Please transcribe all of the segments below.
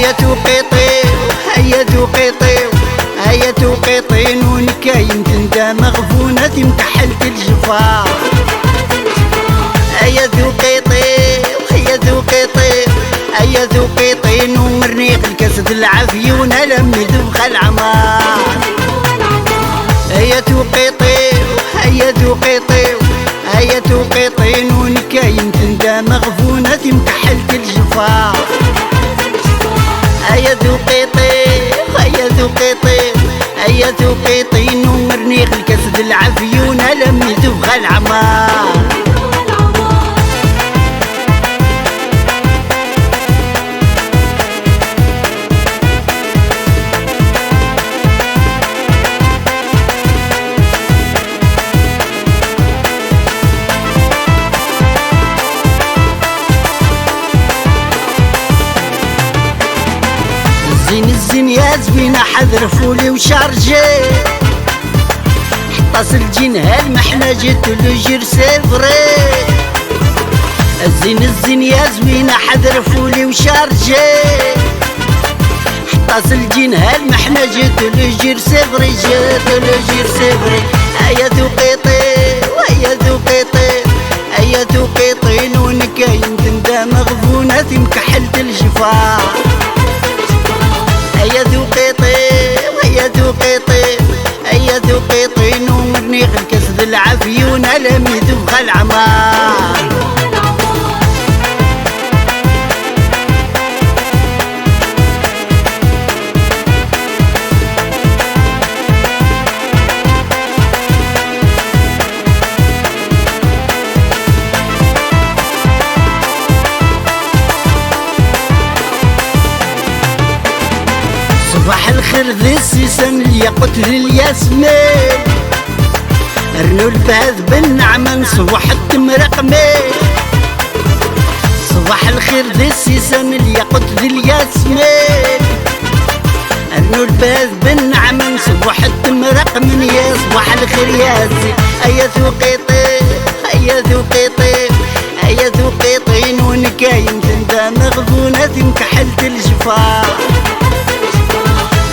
هيا توقيطي هيا توقيطي هيا توقيطين ونكاين تندى مغفونة مكحلة الجفا. هيا توقيطي هيا توقيطي هيا توقيطين ومرنيق الكسد العافيون لمي ذبخ العمار. هيا توقيطي هيا توقيطي هيا توقيطين ونكاين تندى مغفونة مكحلة الجفا. هيا توقيطي هيا توقيطي هيا توقيطين ومرنيق الكسد العافيون لمي ذبخ العمار. الزين يا زبينة حذر فولي وشارجي حطاس الجين هالمحنة جيت لجير سيفري. الزين يا زبينة حذر فولي وشارجي حطاس الجين هالمحنة جيت لجير سيفري جيت لجير سيفري. هيا توقيطي وهيا توقيطي هيا توقيطين ونكاين تندى مغفونة مكحلة الجفا. هيا توقيطي وهيا توقيطي هيا توقيطين ومرنيق الكسد العافيون لمي ذبخ العمار. صباح الخير ذي السيسان اللي قتل الياسمين رنو الباذ بالنعمة نصبح التمرقمين. صباح الخير ذي السيسان اللي قتل الياسمين رنو الباذ بالنعمة نصبح التمرقمين. يا صباح الخير يا زي هيا توقيطي هيا توقيطي هيا توقيطين ونكاين تندى مغفونة مكحلة الجفا.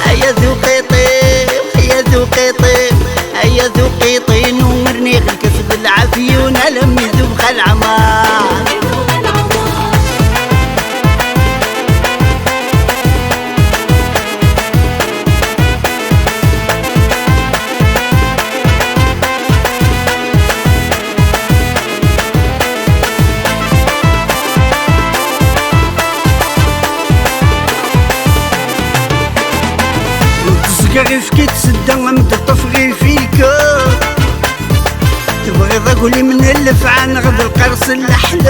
هيا توقيطي هيا توقيطي هيا توقيطين ومرنيق الكسد العافيون لمي ذبخ العمار. غير فكي تسدى متطفغي فيك تبغي ضاقولي من الفعان غد القرص الحلو.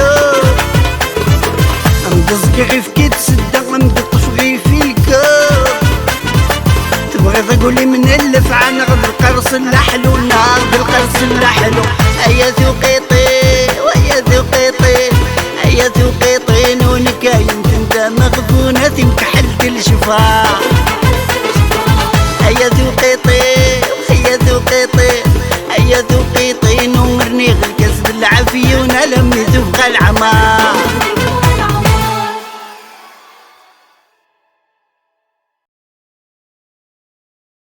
مدزقي غير فكي تسدى متطفغي فيك تبغي ضاقولي من الفعان غد القرص الحلو نار بالقرص الحلو. هيا توقيطي وهيا توقيطي هيا توقيطين ونكاين تندى مغفونة مكحلة الجفا. هيا توقيطي هيا توقيطي هيا توقيطين ومرنيق الكسد العافيون لمي ذبخ العمار.